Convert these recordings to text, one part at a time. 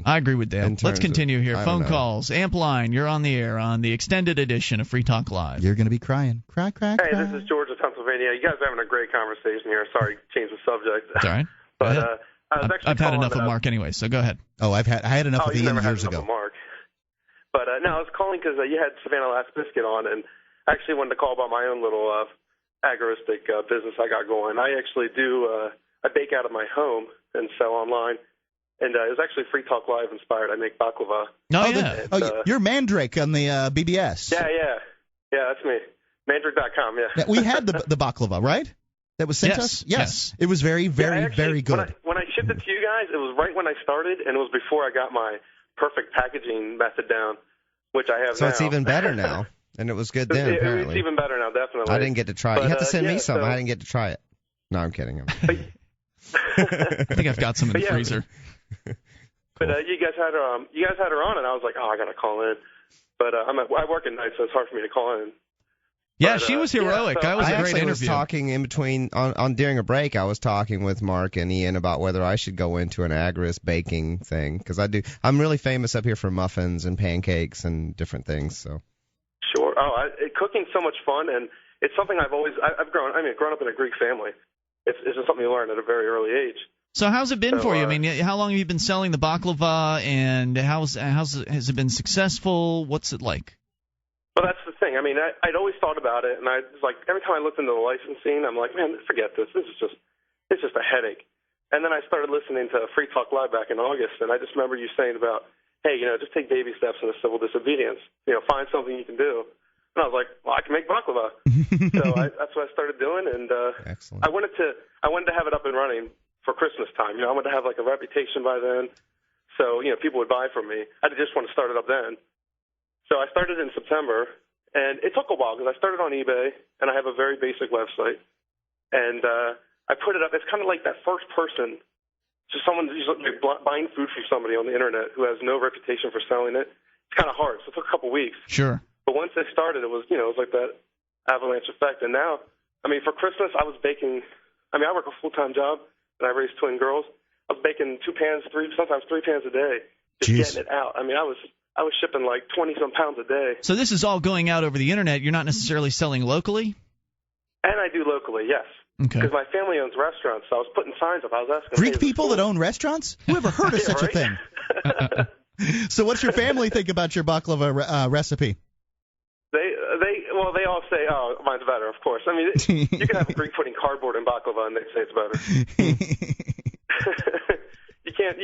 me. I agree with Dale. Let's continue here. Phone calls. Amp line, you're on the air on the extended edition of Free Talk Live. You're going to be crying. Cry. Hey, this is George of Pennsylvania. You guys are having a great conversation here. Sorry to change the subject. That's all right. But I've had enough of Mark anyway, so go ahead. Oh, I had enough of Ian years ago. Mark. But no, I was calling because you had Savannah Last Biscuit on, and I actually wanted to call about my own little agoristic business I got going. I actually do I bake out of my home and sell online. And it was actually Free Talk Live inspired. I make baklava. You're Mandrake on the BBS. Yeah, that's me. Mandrake.com, yeah. We had the baklava, right? That was sent us? Yes. It was very, very, very good. When I shipped it to you guys, it was right when I started, and it was before I got my perfect packaging method down, which I have now. So it's even better now, and it was good then, apparently. It's even better now, definitely. I didn't get to try it. You have to send me some. I didn't get to try it. No, I'm kidding. I think I've got some in the freezer. But you guys had her on, and I was like, I got to call in. But I work at night, so it's hard for me to call in. Yeah, she was heroic. That was a great interview. I was talking in between, during a break, I was talking with Mark and Ian about whether I should go into an agorist baking thing, because I'm really famous up here for muffins and pancakes and different things. So. Sure. Cooking's so much fun, and it's something I've grown up in a Greek family. It's just something you learn at a very early age. So how's it been for you? I mean, how long have you been selling the baklava, and has it been successful? What's it like? Well, that's the thing. I mean, I'd always thought about it, and I was like, every time I looked into the licensing, I'm like, man, forget this. It's just a headache. And then I started listening to Free Talk Live back in August, and I just remember you saying about, hey, just take baby steps into civil disobedience. Find something you can do. And I was like, well, I can make baklava. So that's what I started doing, and Excellent. I wanted to have it up and running for Christmas time. I wanted to have like a reputation by then, so people would buy from me. I just want to start it up then. So I started in September, and it took a while because I started on eBay, and I have a very basic website, and I put it up. It's kind of like that first person, just someone who's buying food from somebody on the internet who has no reputation for selling it. It's kind of hard, so it took a couple weeks. Sure. But once I started, it was like that avalanche effect. And now, for Christmas, I was baking. I work a full-time job, and I raise twin girls. I was baking 2 pans, sometimes 3 pans a day, just getting it out. I was shipping like 20-some pounds a day. So this is all going out over the internet. You're not necessarily selling locally? And I do locally, yes. Okay. Because my family owns restaurants, so I was putting signs up. I was asking Greek people that own restaurants? Who ever heard of such a thing? So what's your family think about your baklava recipe? They all say, oh, mine's better, of course. You can have a Greek putting cardboard in baklava, and they say it's better. You can't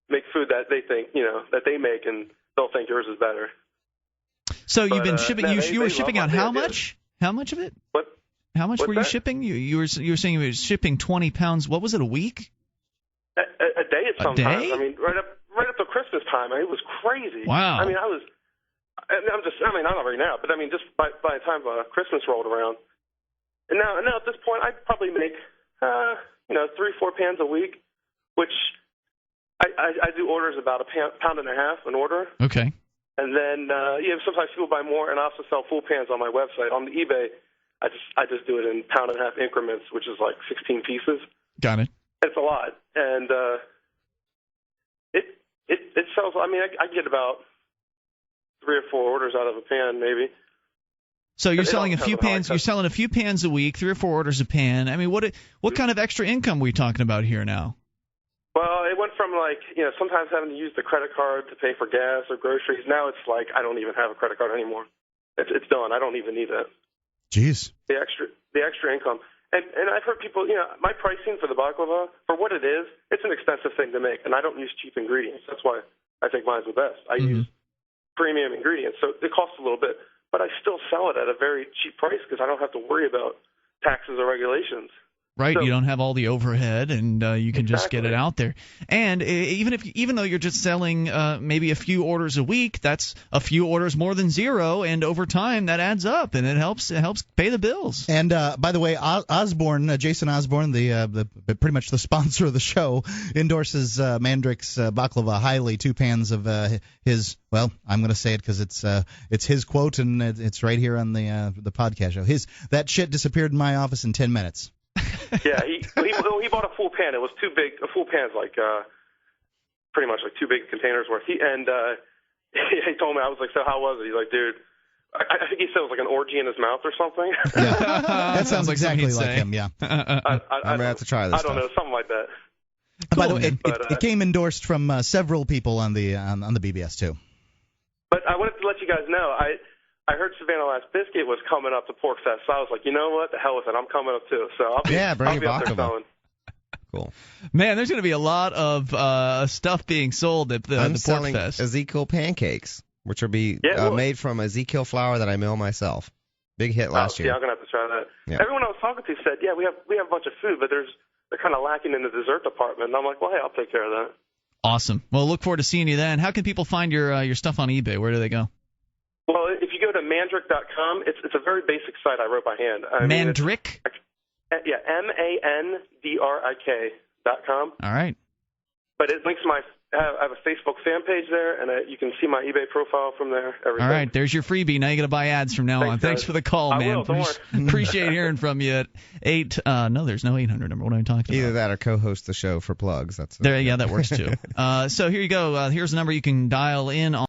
make food that they think, that they make, and they'll think yours is better. So you've been shipping. You were shipping out how much? How much of it? What? How much were you shipping? You were saying you were shipping 20 pounds. What was it? A week? A day at sometimes. A day? Right up to Christmas time. It was crazy. Wow. I'm not right now, but just by the time Christmas rolled around, and now at this point, I probably make 3-4 pans a week, which I do orders about a pound and a half an order. Okay. And then sometimes people buy more, and I also sell full pans on my website. On the eBay, I just do it in pound and a half increments, which is like 16 pieces. Got it. It's a lot, and it sells. I get about 3 or 4 orders out of a pan, maybe. So you're selling a few pans. You're selling a few pans a week, 3 or 4 orders a pan. What kind of extra income are we talking about here now? Well, it went from sometimes having to use the credit card to pay for gas or groceries. Now it's like I don't even have a credit card anymore. It's done. I don't even need that. Jeez. The extra income. And I've heard people, my pricing for the baklava, for what it is, it's an expensive thing to make, and I don't use cheap ingredients. That's why I think mine's the best. I use premium ingredients, so it costs a little bit, but I still sell it at a very cheap price because I don't have to worry about taxes or regulations. Right, so, you don't have all the overhead, and you can just get it out there. And even though you're just selling maybe a few orders a week, that's a few orders more than zero, and over time that adds up, and it helps pay the bills. And by the way, Jason Osborne, the pretty much the sponsor of the show, endorses Mandrake's baklava highly. 2 pans of his. Well, I'm going to say it because it's his quote, and it's right here on the podcast show. That shit disappeared in my office in 10 minutes. Yeah, he bought a full pan. It was too big. A full pan's like pretty much like 2 big containers worth. He told me, I was like, so how was it? He's like, dude, I think he said it was like an orgy in his mouth or something. Yeah. That sounds like exactly like him. Yeah. I'm gonna have to try this. I don't know, something like that. By the way, it came endorsed from several people on the BBS too. But I wanted to let you guys know, I heard Savannah Last Biscuit was coming up to Pork Fest, so I was like, you know what, the hell with it, I'm coming up too. So I'll be bring I'll your be up there baklava. selling. Cool. Man, there's going to be a lot of stuff being sold at the I'm Pork selling Fest. Ezekiel pancakes, which will be well, made from Ezekiel flour that I mill myself. Big hit last year. Yeah, I'm gonna have to try that. Yeah. Everyone I was talking to said, yeah, we have a bunch of food, but they're kind of lacking in the dessert department. And I'm like, well, hey, I'll take care of that. Awesome. Well, look forward to seeing you then. How can people find your stuff on eBay? Where do they go? Well, if you go to mandrick.com, it's a very basic site I wrote by hand. Mandrick? Yeah, MANDRIK.com. All right. But it links I have a Facebook fan page there, and you can see my eBay profile from there. Everything. All right, there's your freebie. Now you got to buy ads from now on. Thanks for the call, man. I will, don't worry. Appreciate hearing from you at 8. No, there's no 800 number. What am I talking about? Either that or co-host the show for plugs. Yeah, that works too. So here you go. Here's a number you can dial in on.